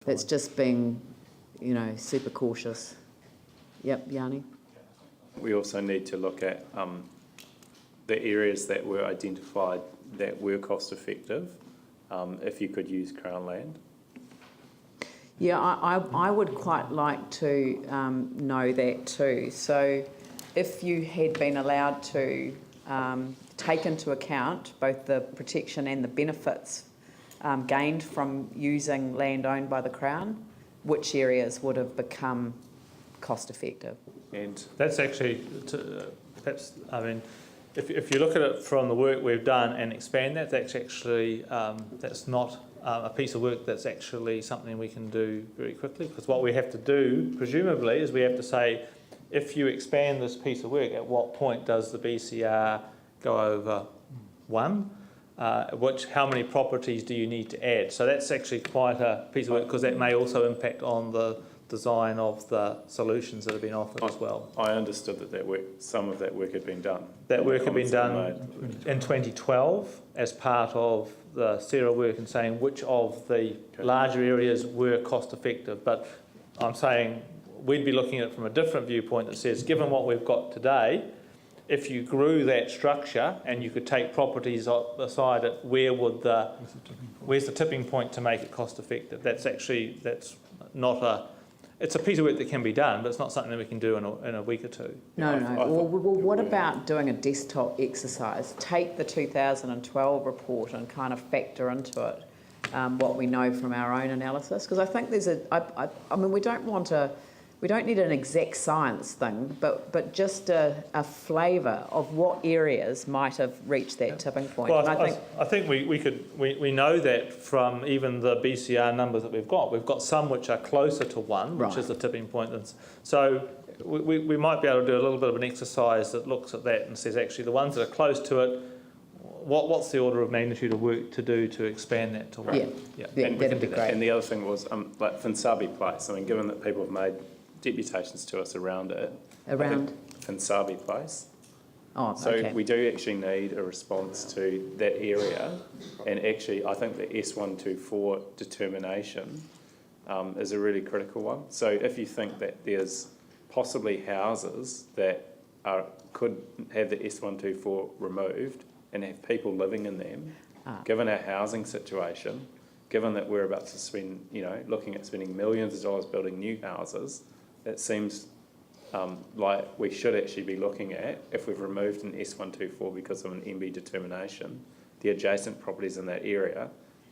It's just being, super cautious. Yep, Yanni? We also need to look at the areas that were identified that were cost effective, if you could use Crown land. Yeah, I would quite like to know that too. So if you had been allowed to take into account both the protection and the benefits gained from using land owned by the Crown, which areas would have become cost effective? And that's actually, if you look at it from the work we've done and expand that, that's not a piece of work that's actually something we can do very quickly, because what we have to do, presumably, is we have to say, if you expand this piece of work, at what point does the BCR go over 1? How many properties do you need to add? So that's actually quite a piece of work, because that may also impact on the design of the solutions that have been offered as well. I understood that work, some of that work had been done. That work had been done in 2012 as part of the CERA work and saying which of the larger areas were cost effective. But I'm saying we'd be looking at it from a different viewpoint that says, given what we've got today, if you grew that structure and you could take properties aside, where's the tipping point to make it cost effective? That's not a. It's a piece of work that can be done, but it's not something that we can do in a week or two. No. Well, what about doing a desktop exercise? Take the 2012 report and kind of factor into it what we know from our own analysis. Because I think there's we don't need an exact science thing, but just a flavour of what areas might have reached that tipping point. Well, I think we know that from even the BCR numbers that we've got. We've got some which are closer to 1, which is the tipping point. So we might be able to do a little bit of an exercise that looks at that and says, actually, the ones that are close to it, what's the order of magnitude of work to do to expand that to 1? Yeah, that'd be great. And the other thing was, like Finsabi Place, given that people have made deputations to us around it. Around? Finsabi Place. Oh, so okay. we do actually need a response to that area, and actually I think the S124 determination is a really critical one. So if you think that there's possibly houses that could have the S124 removed and have people living in them, given our housing situation, given that we're about to spend, looking at spending millions of dollars building new houses, it seems like we should actually be looking at, if we've removed an S124 because of an MB determination, the adjacent properties in that area,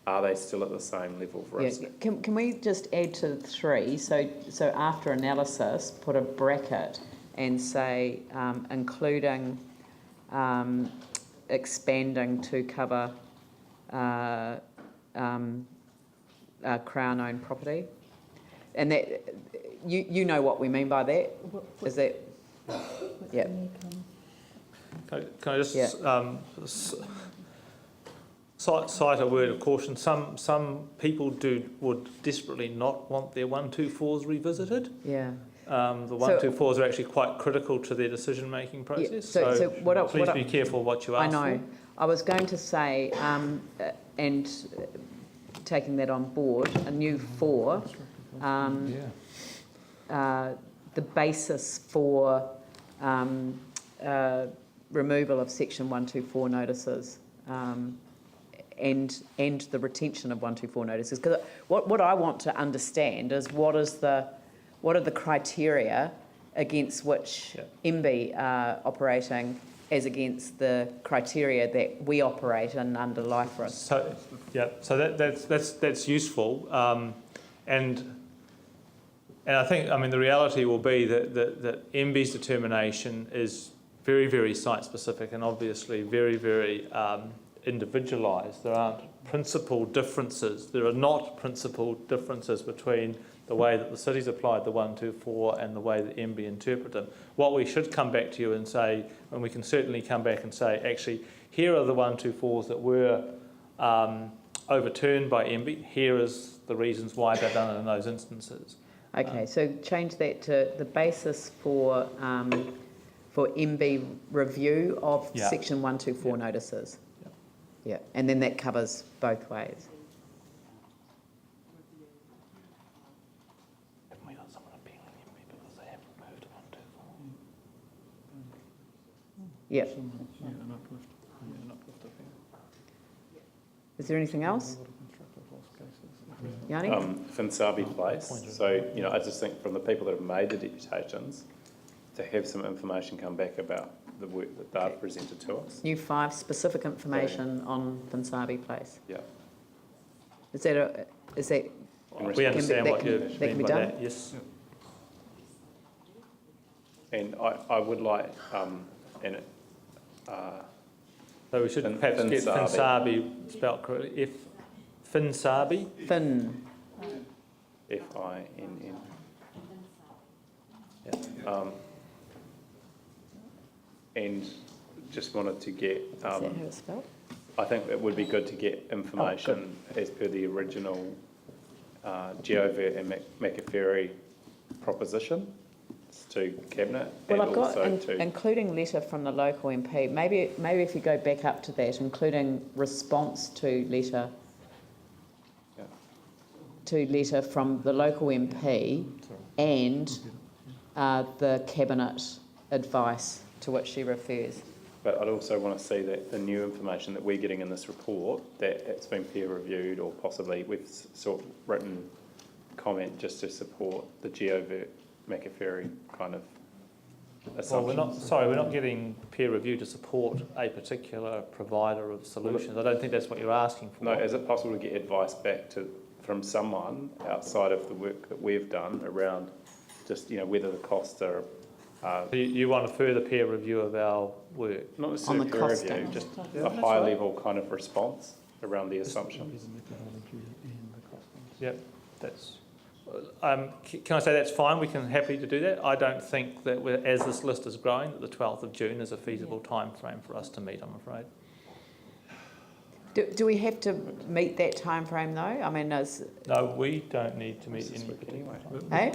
are they still at the same level of risk? Yeah. Can we just add to 3? So after analysis, put a bracket and say including expanding to cover Crown-owned property, and that. You know what we mean by that? Is that? Yeah. Can I just cite a word of caution? Some people would desperately not want their 124s revisited. Yeah. The 124s are actually quite critical to their decision-making process. Yeah. So please be careful what you ask for. I know. I was going to say, and taking that on board, a new 4. The basis for removal of Section 124 notices and the retention of 124 notices. Because what I want to understand is what are the criteria against which MB are operating as against the criteria that we operate in under life risk. So that's useful, and I think, the reality will be that MB's determination is very, very site-specific and obviously very, very individualised. There aren't principal differences. There are not principal differences between the way that the city's applied the 124 and the way that MB interpret them. What we should come back to you and say, and we can certainly come back and say, actually, here are the 124s that were overturned by MB. Here is the reasons why they're done in those instances. Okay, so change that to the basis for MB review of Section 124 notices. Yeah, and then that covers both ways. Yeah. Yeah, an uplift. Yeah, an uplift up here. Is there anything else? A lot of constructive loss cases. Yanni? Finsabi Place. So, I just think from the people that have made the deputations, to have some information come back about the work that they've presented to us. New 5 specific information on Finsabi Place. Yeah. Is that We understand what you that can mean be by done? that, yes. And I would like, So we should perhaps get Finsabi spelt correctly. Finsabi? Fin. Finn. And just wanted to get, Is that how it's spelled? I think it would be good to get information as per the original GeoVert and McAfee proposition to Cabinet. Well, and I've got, also to including letter from the local MP, maybe if you go back up to that, including response to letter, from the local MP and the Cabinet advice to which she refers. But I'd also want to see that the new information that we're getting in this report, that it's been peer reviewed or possibly we've sort of written comment just to support the GeoVert McAfee kind of assumptions. Well, we're not getting peer review to support a particular provider of solutions. I don't think that's what you're asking for. No, is it possible to get advice back from someone outside of the work that we've done around just, whether the costs are... So you want a further peer review of our work? Not necessarily On the peer costing. review, just a high level kind of response around the assumptions. Yep, that's... can I say that's fine? We can happy to do that. I don't think that as this list is growing, that the 12th of June is a feasible time frame for us to meet, I'm afraid. Do we have to meet that time frame though? I mean, No, we don't need to meet any Anyway. hey?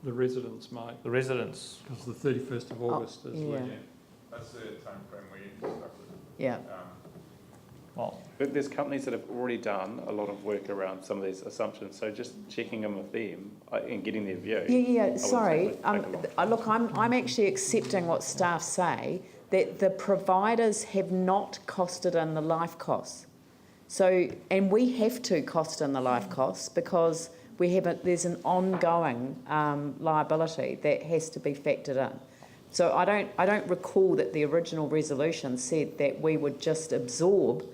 The residents might, The residents, because the 31st of August is yeah. when... That's the time frame we instructed. Yeah. well, But there's companies that have already done a lot of work around some of these assumptions, so just checking in with them and getting their view. Yeah, sorry. take a look. Look, I'm actually accepting what staff say, that the providers have not costed in the life costs. So, and we have to cost in the life costs because there's an ongoing liability that has to be factored in. So I don't recall that the original resolution said that we would just absorb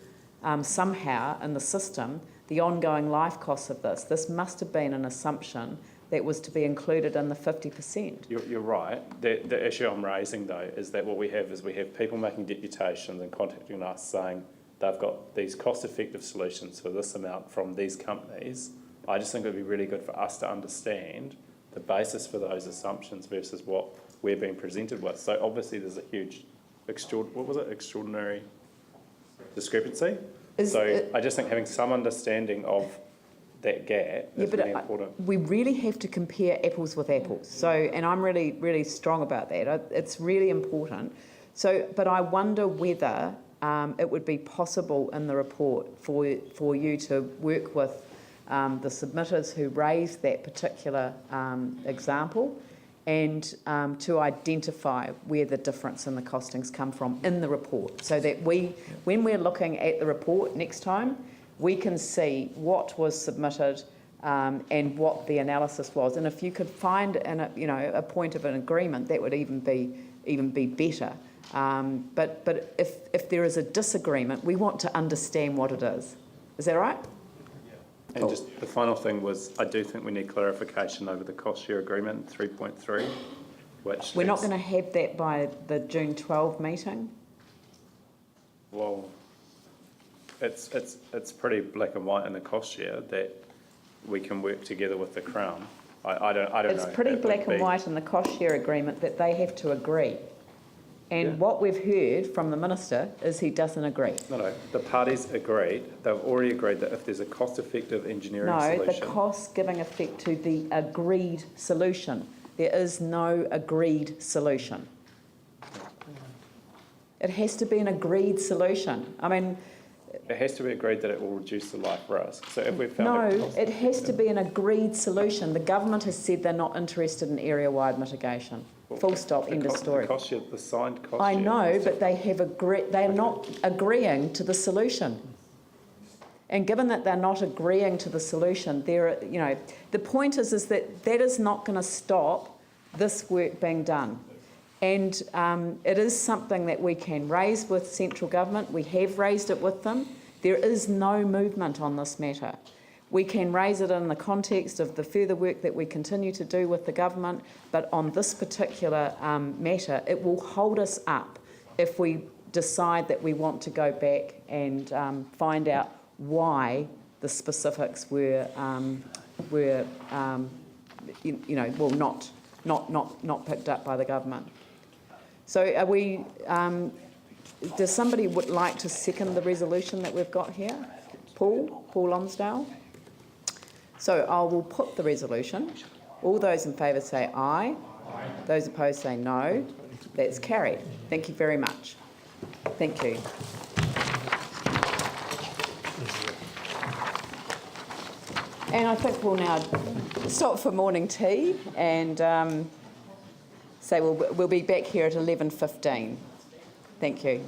somehow in the system the ongoing life costs of this. This must have been an assumption that was to be included in the 50%. You're right. The issue I'm raising though is that what we have is people making deputations and contacting us saying they've got these cost-effective solutions for this amount from these companies. I just think it would be really good for us to understand the basis for those assumptions versus what we're being presented with. So obviously there's a huge, extraordinary discrepancy. I just think having some understanding of that gap is really important. We really have to compare apples with apples. So, and I'm really, really strong about that. It's really important. So, but I wonder whether it would be possible in the report for you to work with the submitters who raised that particular example and to identify where the difference in the costings come from in the report, so that when we're looking at the report next time, we can see what was submitted and what the analysis was. And if you could find a point of an agreement, that would even be better. But if there is a disagreement, we want to understand what it is. Is that right? And cool. Just the final thing was, I do think we need clarification over the cost share agreement 3.3, which we're not going to have that by the June 12 meeting. Well, it's pretty black and white in the cost share that we can work together with the Crown. I don't know. It's pretty black and white in the cost share agreement that they have to agree. And what we've heard from the Minister is he doesn't agree. No, the parties agreed. They've already agreed that if there's a cost-effective engineering solution... No, the cost giving effect to the agreed solution. There is no agreed solution. It has to be an agreed solution. I mean, It has to be agreed that it will reduce the life risk. So if we found No, it has to be an agreed solution. The government has said they're not interested in area-wide mitigation. Full stop, end of story. The signed cost. I know, but they have they're not agreeing to the solution. And given that they're not agreeing to the solution, the point is that that is not going to stop this work being done. And it is something that we can raise with central government. We have raised it with them. There is no movement on this matter. We can raise it in the context of the further work that we continue to do with the government, but on this particular matter, it will hold us up if we decide that we want to go back and find out why the specifics were not picked up by the government. So are we? Does somebody would like to second the resolution that we've got here? Paul Lonsdale. So I will put the resolution. All those in favour say aye. Aye. Those opposed say no. That's carried. Thank you very much. Thank you. And I think we'll now stop for morning tea and say we'll be back here at 11:15. Thank you.